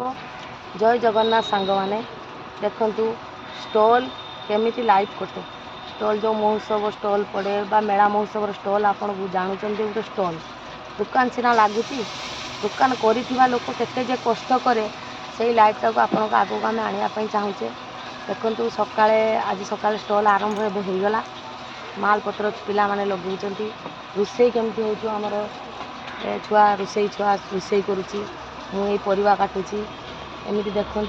जय जगन्नाथ सांग मैंने देखु स्टॉल केमिति लाइट कटे स्टॉल जो महोत्सव स्टॉल पड़े बा मेला महोत्सव स्टॉल आप जानते गोटे स्टॉल दुकान सीना लगुच दुकान कर लोक के कष्ट करे से लाइट टाक आप आगे आम आने चाहूचे देखु सका आज सका स्टॉल आरंभ होगला मालपत्र पिला माने लगे रोसई केमती हो आमर छुआ रोसई छुआ रोसई करुच्ची मुझे परिवा काटुची एमती देखु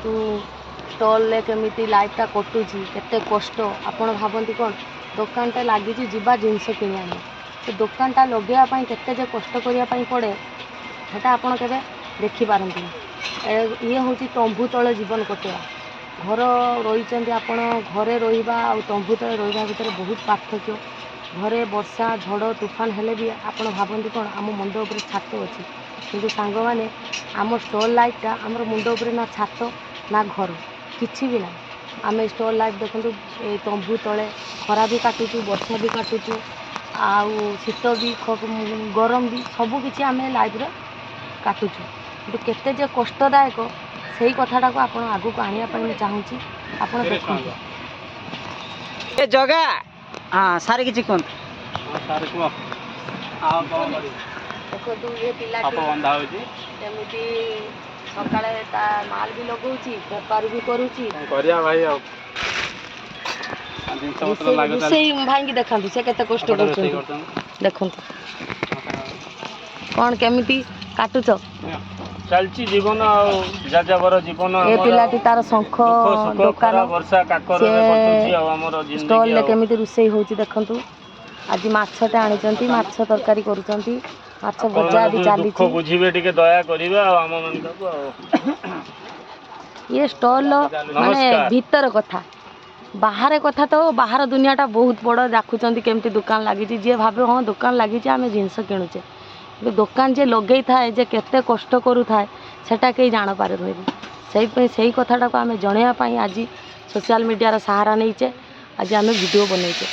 स्टॉल केमिति लाइटा कटुची केते कष्ट आपण भावती कौन दुकानटा लगी जीवा जिनस किणी आने तो दुकानटा लगेवाई के कष्ट करने पड़े सेटा आपड़ के देखिपारती ये हूँ तंबू तले जीवन कटेवा घर रही आपण घरे रहा और तंबू तले रहा भितर बहुत पार्थक्य घरे वर्षा झड़ तूफान हेले भी आपण भावती कौन आम मुंड उपर छात अच्छी किंतु सांग मैंने आम स्टॉल लाइटा आम मुंड उपर ना छात ना घर किसी भी ना आम स्टॉल लाइट देखो ये तंबू तले खरा भी काटुचु वर्षा भी काटुचु आउ शीत भी गरम भी सबकि आम लाइफ काटुचु कि केते कष्टदायक से कथाटा को आप आगू आने चाहूँगी आप देखो जगह हाँ सारे किसी कौन देखो ये पिलाटी केमिति सकाଳେ ता माल भी लगौची बेपार भी करूची करिया भाई अब रोसई भाई देखा से केते कष्ट कर देखो कौन केमिति काटुच चलची जीवन जाजाबर जीवन ए पिलाटी तार शंख दुकान वर्षा काकर कटुची आ हमर जिंदगी स्टॉल ले केमिति रोसई होची देखंतु आज माछटे आनिचंती माछ तरकारी करूचंती माछ भजा भी चली दुख बुझिबे टिके दया करिवे आ हम मन ये स्टॉल माने भीतर कथा बाहर कथा तो बाहर दुनियाटा बहुत बड़ देखुं केमती दुकान लगी जी भावे हाँ दुकान लगी आम जिनस किणुचे दुकान जे लगे थाए जे केते कष्ट करू थाए सेटा कहीं जान पारे नुहे से कथाटा को आम जनवाई आज सोशल मीडिया सहारा नहींचे आज आम वीडियो बनईचे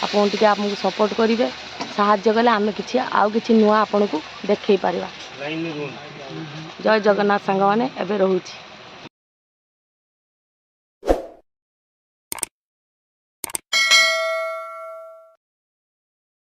आपन टिके आपको सपोर्ट करेंगे साहाय्य कले आम कि आउ कि नुआ आपन को देखई पारिबा। जय जगन्नाथ सांग मैंने एबे रहूची।